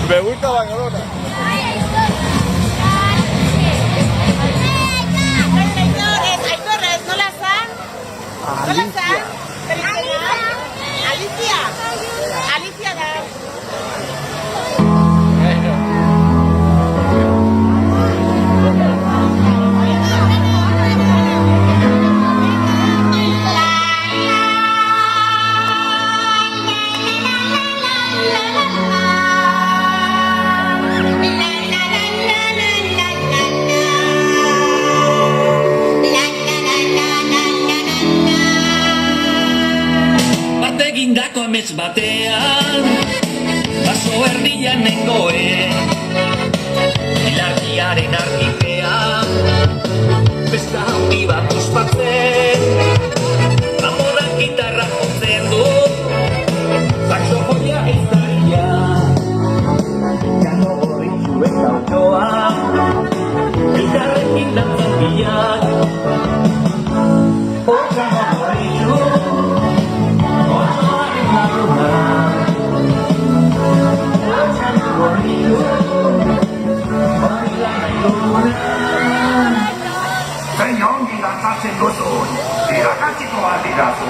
Me gusta Barcelona. ¿No la saben? ¿No la saben? Alicia. Alicia. Egindako amets batean baso erdian nengoen ilargiaren argipean besta handi bat ospatzen amorak gitarra jotzen du saxofoia ezaria kano gorritxuen gautxoa elkarrekin dantzan bilak kano gorritxu zein ongi dantzatzen duzun, irakatziko bat dirazu.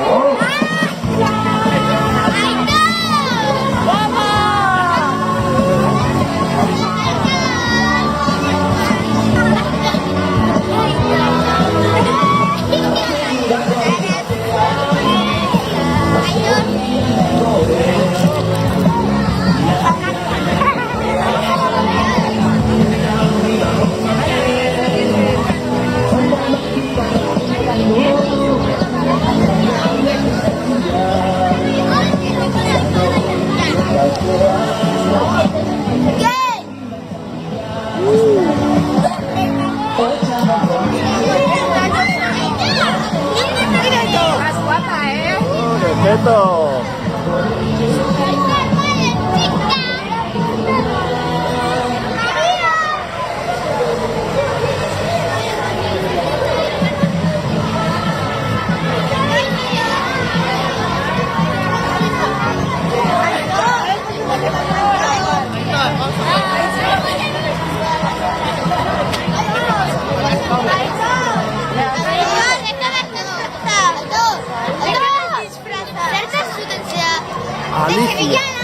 Respeto. Alicia.